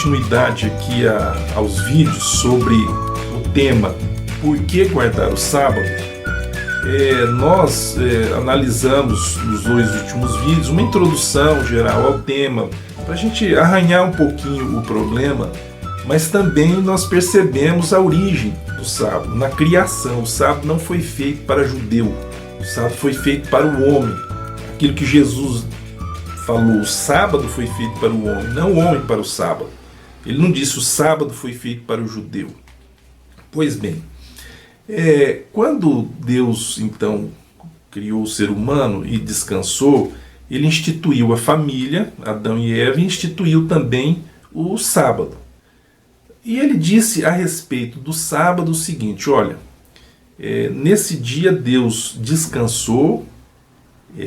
continuidade aqui aos vídeos sobre o tema Por que guardar o sábado, nós analisamos nos 2 últimos vídeos uma introdução geral ao tema, para a gente arranhar um pouquinho o problema, mas também nós percebemos a origem do sábado, na criação. O sábado não foi feito para judeu, o sábado foi feito para o homem. Aquilo que Jesus falou, o sábado foi feito para o homem, não o homem para o sábado. Ele não disse o sábado foi feito para o judeu. Pois bem, quando Deus então criou o ser humano e descansou, ele instituiu a família, Adão e Eva, e instituiu também o sábado. E ele disse a respeito do sábado o seguinte: olha, nesse dia Deus descansou,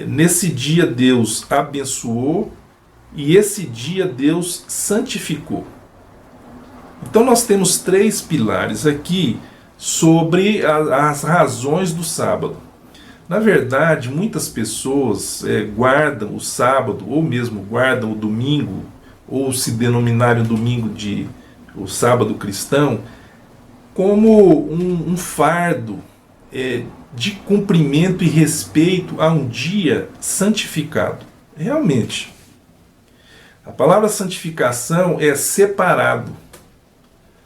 nesse dia Deus abençoou e esse dia Deus santificou. Então nós temos 3 pilares aqui sobre as razões do sábado. Na verdade, muitas pessoas guardam o sábado, ou mesmo guardam o domingo, ou se denominarem o domingo de o sábado cristão, como um fardo de cumprimento e respeito a um dia santificado. Realmente, a palavra santificação é separado.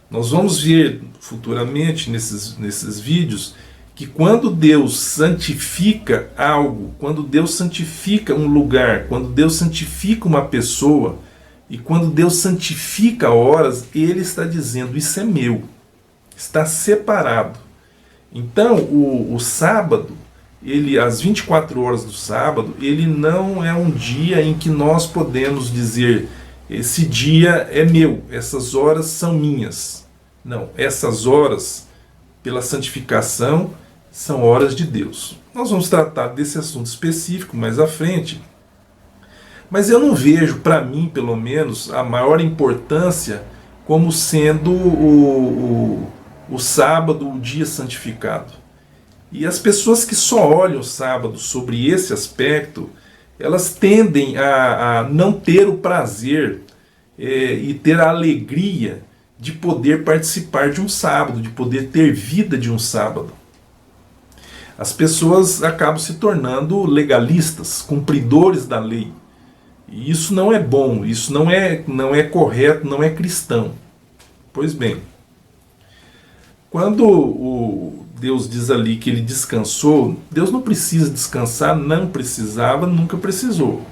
Nós vamos ver futuramente nesses vídeos que quando Deus santifica algo, quando Deus santifica um lugar, quando Deus santifica uma pessoa e quando Deus santifica horas, Ele está dizendo: isso é meu, está separado. Então o sábado, as 24 horas do sábado, ele não é um dia em que nós podemos dizer: esse dia é meu, essas horas são minhas. Não, essas horas, pela santificação, são horas de Deus. Nós vamos tratar desse assunto específico mais à frente, mas eu não vejo, para mim pelo menos, a maior importância como sendo o sábado, o dia santificado. E as pessoas que só olham o sábado sobre esse aspecto, elas tendem a não ter o prazer e ter a alegria de poder participar de um sábado, de poder ter vida de um sábado. As pessoas acabam se tornando legalistas, cumpridores da lei. E isso não é bom, isso não é correto, não é cristão. Pois bem, quando Deus diz ali que ele descansou, Deus não precisa descansar, não precisava, nunca precisou.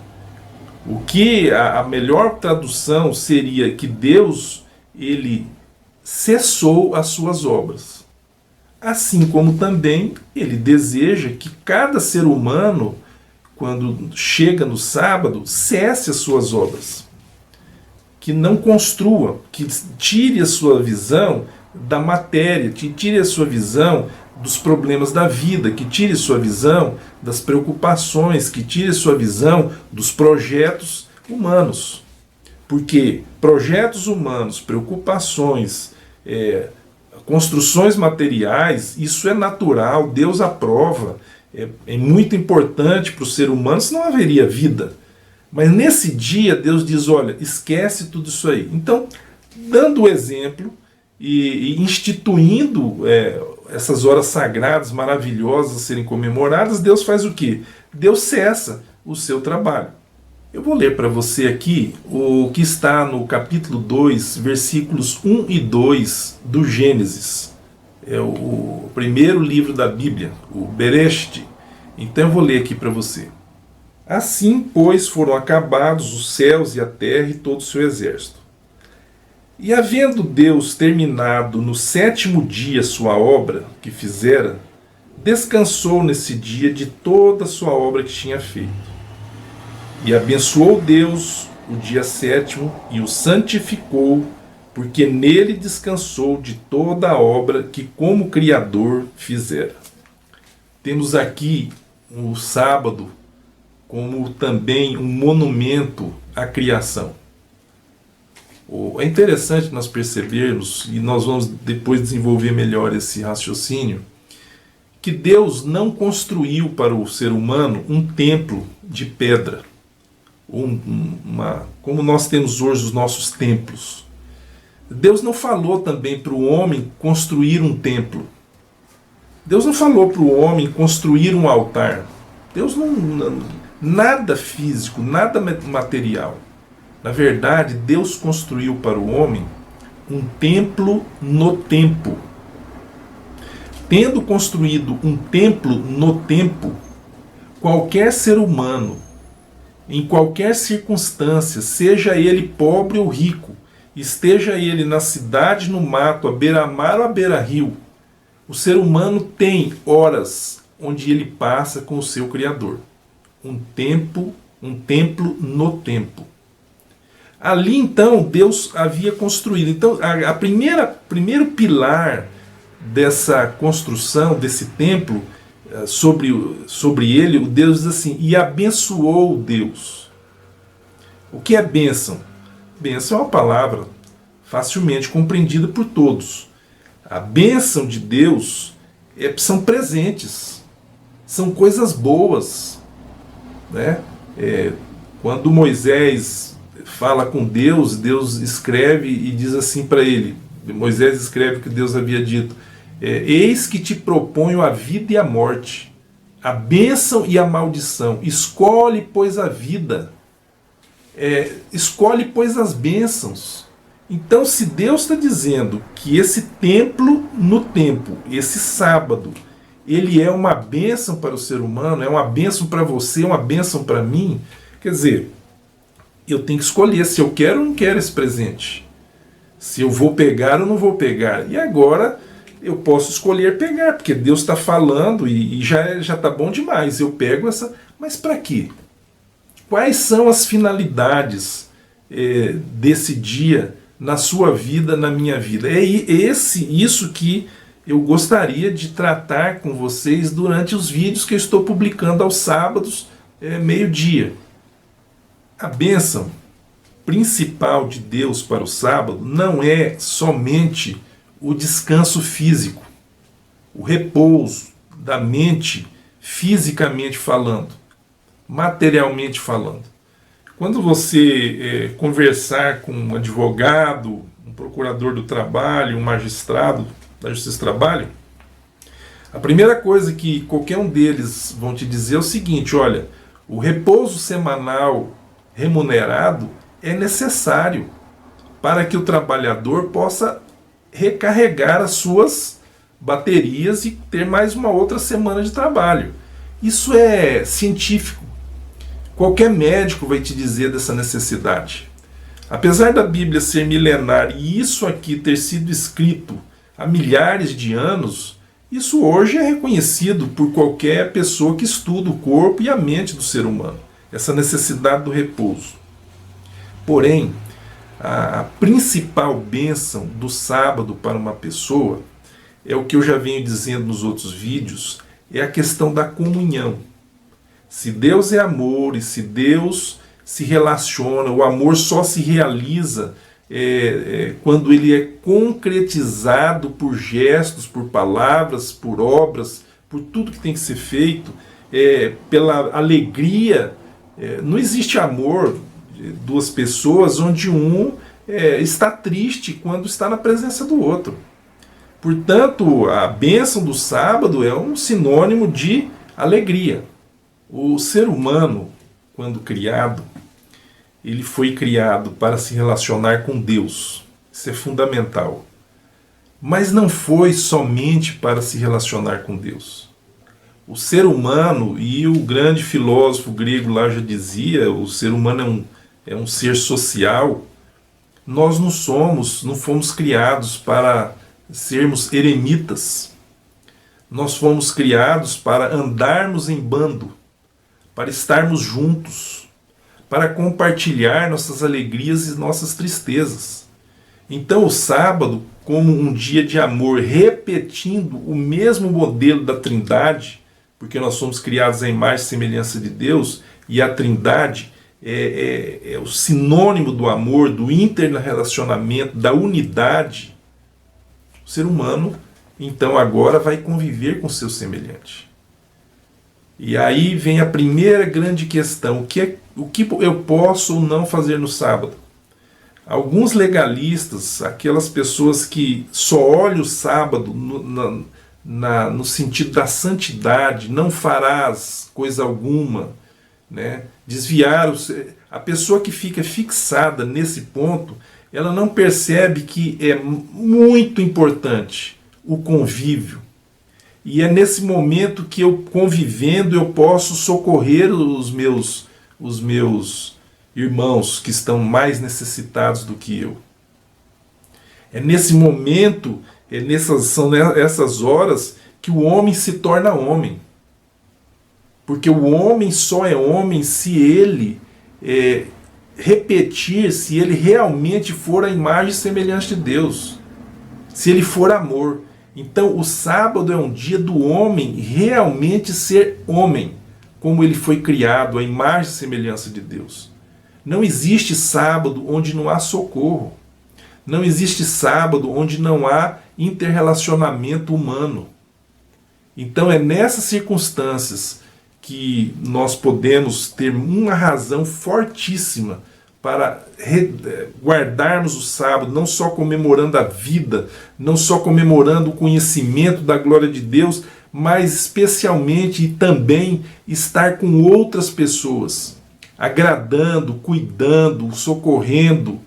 O que a melhor tradução seria que Deus, ele cessou as suas obras. Assim como também ele deseja que cada ser humano, quando chega no sábado, cesse as suas obras. Que não construa, que tire a sua visão da matéria, que tire a sua visão dos problemas da vida, que tire a sua visão das preocupações, que tire a sua visão dos projetos humanos. Porque projetos humanos, preocupações, construções materiais, isso é natural, Deus aprova, é muito importante para o ser humano, senão não haveria vida. Mas nesse dia Deus diz: olha, esquece tudo isso aí. Então, dando o exemplo e instituindo essas horas sagradas, maravilhosas a serem comemoradas, Deus faz o quê? Deus cessa o seu trabalho. Eu vou ler para você aqui o que está no capítulo 2, versículos 1 e 2 do Gênesis. É o primeiro livro da Bíblia, o Bereshit. Então eu vou ler aqui para você. Assim, pois, foram acabados os céus e a terra e todo o seu exército. E havendo Deus terminado no 7º dia sua obra que fizera, descansou nesse dia de toda a sua obra que tinha feito. E abençoou Deus o dia 7º e o santificou, porque nele descansou de toda a obra que como Criador fizera. Temos aqui o sábado como também um monumento à criação. É interessante nós percebermos, e nós vamos depois desenvolver melhor esse raciocínio, que Deus não construiu para o ser humano um templo de pedra, como nós temos hoje os nossos templos. Deus não falou também para o homem construir um templo. Deus não falou para o homem construir um altar. Deus nada físico, nada material. Na verdade, Deus construiu para o homem um templo no tempo. Tendo construído um templo no tempo, qualquer ser humano, em qualquer circunstância, seja ele pobre ou rico, esteja ele na cidade, no mato, à beira-mar ou à beira-rio, o ser humano tem horas onde ele passa com o seu Criador. Um templo no tempo. Ali então Deus havia construído. Então primeiro pilar dessa construção, desse templo, sobre ele, o Deus diz assim: e abençoou Deus. O que é bênção? Bênção é uma palavra facilmente compreendida por todos. A bênção de Deus são presentes, são coisas boas, né? Quando Moisés fala com Deus, Deus escreve e diz assim para ele, Moisés escreve o que Deus havia dito: eis que te proponho a vida e a morte, a bênção e a maldição, escolhe, pois, a vida, escolhe, pois, as bênçãos. Então, se Deus está dizendo que esse templo no tempo, esse sábado, ele é uma bênção para o ser humano, é uma bênção para você, é uma bênção para mim, quer dizer, eu tenho que escolher se eu quero ou não quero esse presente, se eu vou pegar ou não vou pegar. E agora eu posso escolher pegar, porque Deus está falando e já está bom demais, eu pego essa, mas para quê? Quais são as finalidades desse dia na sua vida, na minha vida? É isso que eu gostaria de tratar com vocês durante os vídeos que eu estou publicando aos sábados, meio-dia. A bênção principal de Deus para o sábado não é somente o descanso físico, o repouso da mente, fisicamente falando, materialmente falando. Quando você conversar com um advogado, um procurador do trabalho, um magistrado da Justiça do Trabalho, a primeira coisa que qualquer um deles vão te dizer é o seguinte: olha, o repouso semanal remunerado é necessário para que o trabalhador possa recarregar as suas baterias e ter mais uma outra semana de trabalho. Isso é científico. Qualquer médico vai te dizer dessa necessidade. Apesar da Bíblia ser milenar e isso aqui ter sido escrito há milhares de anos, isso hoje é reconhecido por qualquer pessoa que estuda o corpo e a mente do ser humano, essa necessidade do repouso. Porém, a principal bênção do sábado para uma pessoa é o que eu já venho dizendo nos outros vídeos, é a questão da comunhão. Se Deus é amor e se Deus se relaciona, o amor só se realiza quando ele é concretizado por gestos, por palavras, por obras, por tudo que tem que ser feito, pela alegria. Não existe amor de duas pessoas onde um está triste quando está na presença do outro. Portanto, a bênção do sábado é um sinônimo de alegria. O ser humano, quando criado, ele foi criado para se relacionar com Deus. Isso é fundamental. Mas não foi somente para se relacionar com Deus. O ser humano, e o grande filósofo grego lá já dizia, o ser humano é um ser social. Nós não fomos criados para sermos eremitas. Nós fomos criados para andarmos em bando, para estarmos juntos, para compartilhar nossas alegrias e nossas tristezas. Então o sábado, como um dia de amor, repetindo o mesmo modelo da Trindade, porque nós somos criados à imagem e semelhança de Deus, e a Trindade é o sinônimo do amor, do interrelacionamento, da unidade. O ser humano, então, agora vai conviver com seu semelhante. E aí vem a primeira grande questão: o que eu posso ou não fazer no sábado? Alguns legalistas, aquelas pessoas que só olham o sábado no sentido da santidade, não farás coisa alguma, né? A pessoa que fica fixada nesse ponto, ela não percebe que é muito importante o convívio. E é nesse momento que eu, convivendo, eu posso socorrer os meus irmãos que estão mais necessitados do que eu. É nesse momento, são essas horas que o homem se torna homem. Porque o homem só é homem se ele repetir, se ele realmente for a imagem e semelhança de Deus. Se ele for amor. Então o sábado é um dia do homem realmente ser homem, como ele foi criado, a imagem e semelhança de Deus. Não existe sábado onde não há socorro. Não existe sábado onde não há interrelacionamento humano. Então é nessas circunstâncias que nós podemos ter uma razão fortíssima para guardarmos o sábado, não só comemorando a vida, não só comemorando o conhecimento da glória de Deus, mas especialmente e também estar com outras pessoas, agradando, cuidando, socorrendo,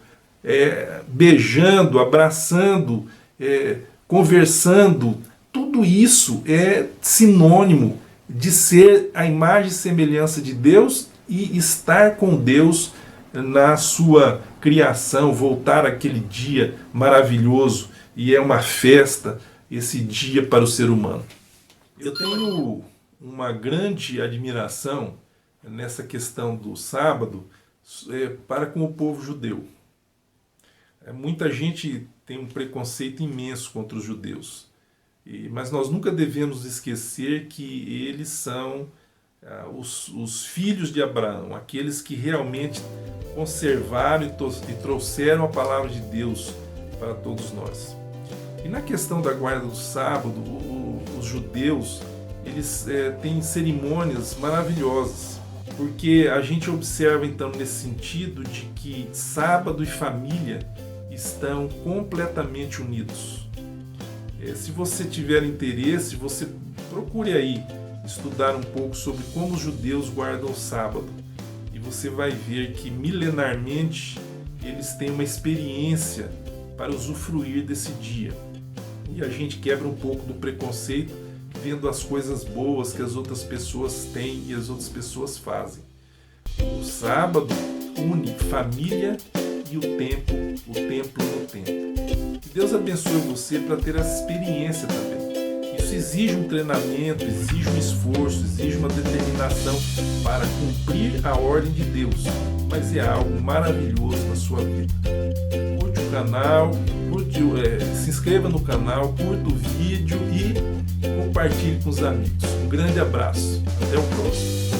beijando, abraçando, conversando. Tudo isso é sinônimo de ser a imagem e semelhança de Deus e estar com Deus na sua criação, voltar àquele dia maravilhoso, e é uma festa esse dia para o ser humano. Eu tenho uma grande admiração nessa questão do sábado para com o povo judeu. Muita gente tem um preconceito imenso contra os judeus, mas nós nunca devemos esquecer que eles são os filhos de Abraão, aqueles que realmente conservaram e trouxeram a palavra de Deus para todos nós. E na questão da guarda do sábado, os judeus, eles têm cerimônias maravilhosas, porque a gente observa então nesse sentido de que sábado e família estão completamente unidos. Se você tiver interesse, você procure aí estudar um pouco sobre como os judeus guardam o sábado, e você vai ver que milenarmente eles têm uma experiência para usufruir desse dia. E a gente quebra um pouco do preconceito vendo as coisas boas que as outras pessoas têm e as outras pessoas fazem. O sábado une família e o templo no templo. Que Deus abençoe você para ter essa experiência também. Isso exige um treinamento, exige um esforço, exige uma determinação para cumprir a ordem de Deus, mas é algo maravilhoso na sua vida. Curte o canal, se inscreva no canal, curta o vídeo e compartilhe com os amigos. Um grande abraço, até o próximo.